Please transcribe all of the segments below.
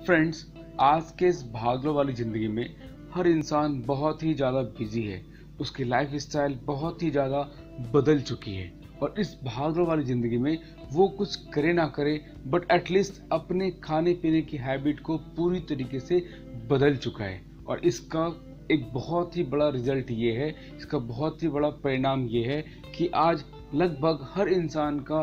Friends, आज के इस भागदौड़ वाली ज़िंदगी में हर इंसान बहुत ही ज़्यादा बिजी है। उसकी लाइफ स्टाइल बहुत ही ज़्यादा बदल चुकी है और इस भागदौड़ वाली ज़िंदगी में वो कुछ करे ना करे बट एटलीस्ट अपने खाने पीने की हैबिट को पूरी तरीके से बदल चुका है। और इसका एक बहुत ही बड़ा रिजल्ट ये है, इसका बहुत ही बड़ा परिणाम ये है कि आज लगभग हर इंसान का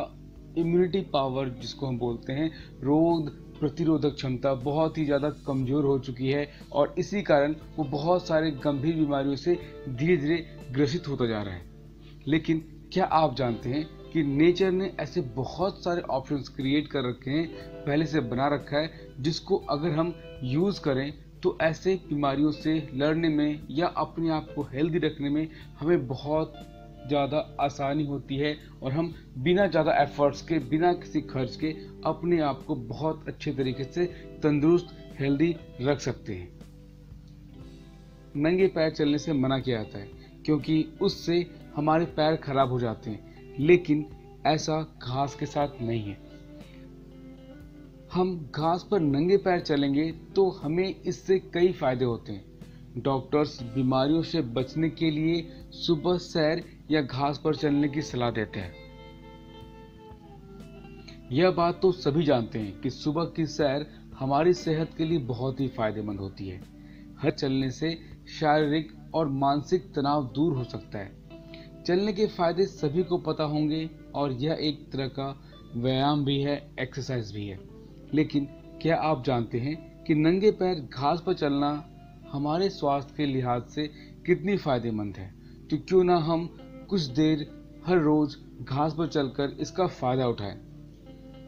इम्यूनिटी पावर, जिसको हम बोलते हैं रोग प्रतिरोधक क्षमता, बहुत ही ज़्यादा कमज़ोर हो चुकी है और इसी कारण वो बहुत सारे गंभीर बीमारियों से धीरे धीरे ग्रसित होता जा रहा है। लेकिन क्या आप जानते हैं कि नेचर ने ऐसे बहुत सारे ऑप्शंस क्रिएट कर रखे हैं, पहले से बना रखा है, जिसको अगर हम यूज़ करें तो ऐसे बीमारियों से लड़ने में या अपने आप को हेल्दी रखने में हमें बहुत ज़्यादा आसानी होती है और हम बिना ज़्यादा एफर्ट्स के, बिना किसी खर्च के अपने आप को बहुत अच्छे तरीके से तंदुरुस्त, हेल्दी रख सकते हैं। नंगे पैर चलने से मना किया जाता है क्योंकि उससे हमारे पैर खराब हो जाते हैं, लेकिन ऐसा घास के साथ नहीं है। हम घास पर नंगे पैर चलेंगे तो हमें इससे कई फायदे होते हैं। डॉक्टर्स बीमारियों से बचने के लिए सुबह सैर या घास पर चलने की सलाह देते हैं। यह बात तो सभी जानते हैं कि सुबह की सैर हमारी सेहत के लिए बहुत ही फायदेमंद होती है। हर चलने से शारीरिक और मानसिक तनाव दूर हो सकता है। चलने के फायदे सभी को पता होंगे और यह एक तरह का व्यायाम भी है, एक्सरसाइज भी है। लेकिन क्या आप जानते हैं कि नंगे पैर घास पर चलना हमारे स्वास्थ्य के लिहाज से कितनी फायदेमंद है? तो क्यों ना हम कुछ देर हर रोज घास पर चलकर इसका फायदा उठाएं।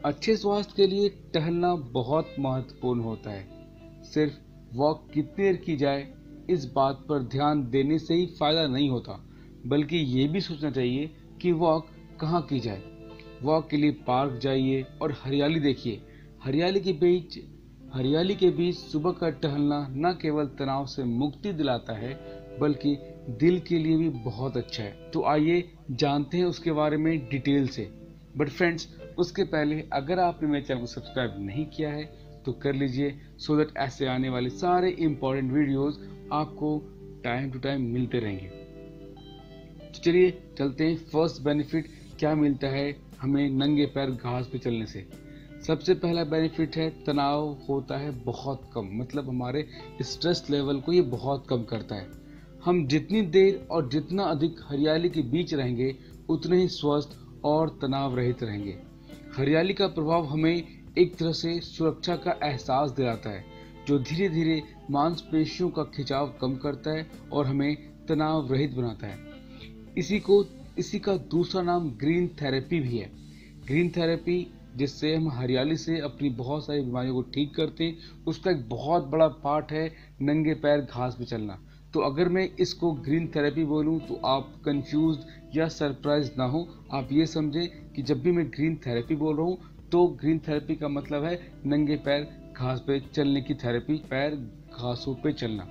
अच्छे स्वास्थ्य के लिए टहलना बहुत महत्वपूर्ण होता है। सिर्फ वॉक कितनी देर की जाए इस बात पर ध्यान देने से ही फायदा नहीं होता, बल्कि ये भी सोचना चाहिए कि वॉक कहाँ की जाए। वॉक के लिए पार्क जाइए और हरियाली देखिए। हरियाली के बीच सुबह का टहलना न केवल तनाव से मुक्ति दिलाता है, बल्कि दिल के लिए भी बहुत अच्छा है। तो आइए जानते हैं उसके बारे में डिटेल से। बट फ्रेंड्स, उसके पहले अगर आपने मेरे चैनल को सब्सक्राइब नहीं किया है तो कर लीजिए, सो दैट ऐसे आने वाले सारे इंपॉर्टेंट वीडियोस आपको टाइम टू टाइम मिलते रहेंगे। तो चलिए चलते हैं, फर्स्ट बेनिफिट क्या मिलता है हमें नंगे पैर घास पे चलने से। सबसे पहला बेनिफिट है, तनाव होता है बहुत कम। मतलब हमारे स्ट्रेस लेवल को ये बहुत कम करता है। हम जितनी देर और जितना अधिक हरियाली के बीच रहेंगे उतने ही स्वस्थ और तनाव रहित रहेंगे। हरियाली का प्रभाव हमें एक तरह से सुरक्षा का एहसास दिलाता है, जो धीरे धीरे मांसपेशियों का खिंचाव कम करता है और हमें तनाव रहित बनाता है। इसी का दूसरा नाम ग्रीन थेरेपी भी है। ग्रीन थेरेपी, जिससे हम हरियाली से अपनी बहुत सारी बीमारियों को ठीक करते हैं, उसका एक बहुत बड़ा पार्ट है नंगे पैर घास पे चलना। तो अगर मैं इसको ग्रीन थेरेपी बोलूं तो आप कंफ्यूज्ड या सरप्राइज ना हो। आप ये समझें कि जब भी मैं ग्रीन थेरेपी बोल रहा हूं तो ग्रीन थेरेपी का मतलब है नंगे पैर घास पे चलने की थेरेपी, पैर घासों पे चलना।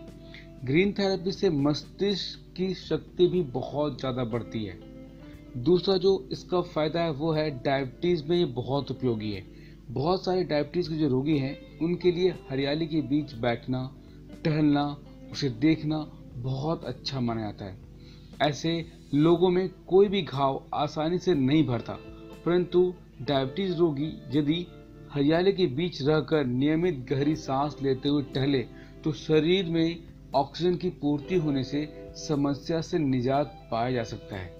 ग्रीन थेरेपी से मस्तिष्क की शक्ति भी बहुत ज़्यादा बढ़ती है। दूसरा जो इसका फायदा है वो है डायबिटीज़ में ये बहुत उपयोगी है। बहुत सारे डायबिटीज़ के जो रोगी हैं उनके लिए हरियाली के बीच बैठना, टहलना, उसे देखना बहुत अच्छा माना जाता है। ऐसे लोगों में कोई भी घाव आसानी से नहीं भरता, परंतु डायबिटीज़ रोगी यदि हरियाली के बीच रहकर नियमित गहरी सांस लेते हुए टहले तो शरीर में ऑक्सीजन की पूर्ति होने से समस्या से निजात पाया जा सकता है।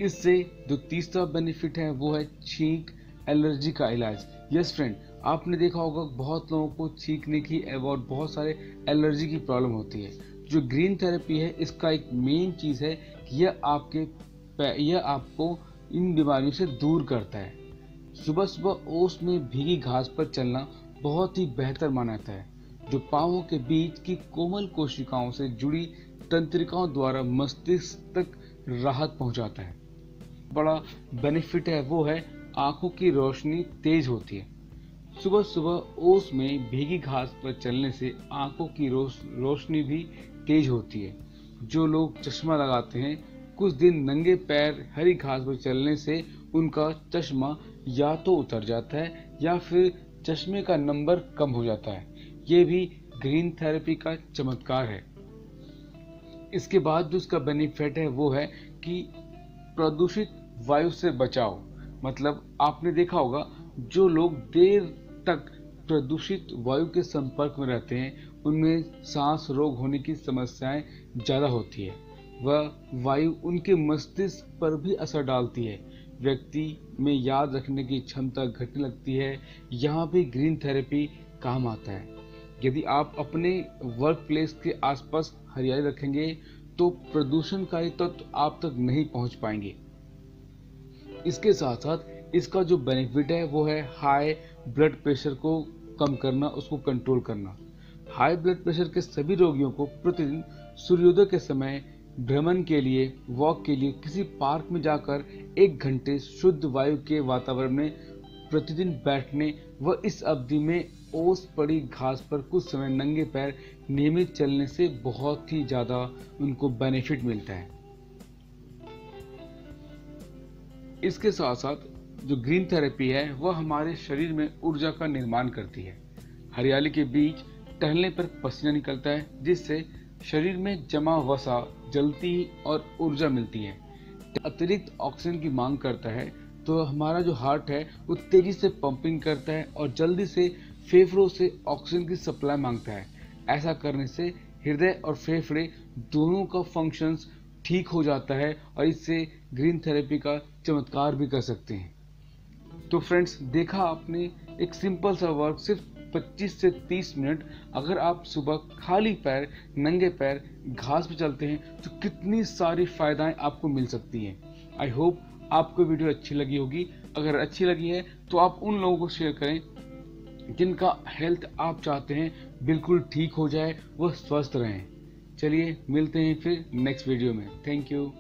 इससे जो तीसरा बेनिफिट है वो है छींक एलर्जी का इलाज। यस फ्रेंड, आपने देखा होगा बहुत लोगों को छींकने की और बहुत सारे एलर्जी की प्रॉब्लम होती है। जो ग्रीन थेरेपी है, इसका एक मेन चीज़ है कि यह आपको इन बीमारियों से दूर करता है। सुबह सुबह ओस में भीगी घास पर चलना बहुत ही बेहतर माना जाता है, जो पांवों के बीच की कोमल कोशिकाओं से जुड़ी तंत्रिकाओं द्वारा मस्तिष्क तक राहत पहुंचाता है। बड़ा बेनिफिट है वो है आंखों की रोशनी तेज होती है। सुबह सुबह ओस में भीगी घास पर चलने से आंखों की रोशनी भी तेज होती है। जो लोग चश्मा लगाते हैं, कुछ दिन नंगे पैर हरी घास पर चलने से उनका चश्मा या तो उतर जाता है या फिर चश्मे का नंबर कम हो जाता है। ये भी ग्रीन थेरेपी का चमत्कार है। इसके बाद जो उसका बेनिफिट है वो है कि प्रदूषित वायु से बचाव। मतलब आपने देखा होगा जो लोग देर तक प्रदूषित वायु के संपर्क में रहते हैं उनमें सांस रोग होने की समस्याएं ज़्यादा होती है। वह वायु उनके मस्तिष्क पर भी असर डालती है। व्यक्ति में याद रखने की क्षमता घटने लगती है। यहाँ भी ग्रीन थेरेपी काम आता है। यदि आप अपने वर्क प्लेस के आसपास हरियाली रखेंगे तो प्रदूषणकारी तत्व आप तक नहीं पहुंच पाएंगे। इसके साथ साथ इसका जो बेनिफिट है वो है हाई ब्लड प्रेशर को कम करना, उसको कंट्रोल करना। हाई ब्लड प्रेशर के सभी रोगियों को प्रतिदिन सूर्योदय के समय भ्रमण के लिए, वॉक के लिए किसी पार्क में जाकर 1 घंटे शुद्ध वायु के वातावरण में प्रतिदिन बैठने व इस अवधि में ओस पड़ी घास पर कुछ समय नंगे पैर नियमित चलने से बहुत ही ज्यादा उनको बेनिफिट मिलता है। इसके साथ साथ जो ग्रीन थेरेपी है वह हमारे शरीर में ऊर्जा का निर्माण करती है। हरियाली के बीच टहलने पर पसीना निकलता है जिससे शरीर में जमा वसा जलती और ऊर्जा मिलती है। अतिरिक्त ऑक्सीजन की मांग करता है तो हमारा जो हार्ट है वो तेजी से पंपिंग करता है और जल्दी से फेफड़ों से ऑक्सीजन की सप्लाई मांगता है। ऐसा करने से हृदय और फेफड़े दोनों का फंक्शंस ठीक हो जाता है और इससे ग्रीन थेरेपी का चमत्कार भी कर सकते हैं। तो फ्रेंड्स, देखा आपने एक सिंपल सा वर्क, सिर्फ 25 से 30 मिनट अगर आप सुबह खाली पैर नंगे पैर घास पे चलते हैं तो कितनी सारी फायदाएं आपको मिल सकती हैं। आई होप आपको वीडियो अच्छी लगी होगी। अगर अच्छी लगी है तो आप उन लोगों को शेयर करें जिनका हेल्थ आप चाहते हैं बिल्कुल ठीक हो जाए, वह स्वस्थ रहें। चलिए मिलते हैं फिर नेक्स्ट वीडियो में। Thank you.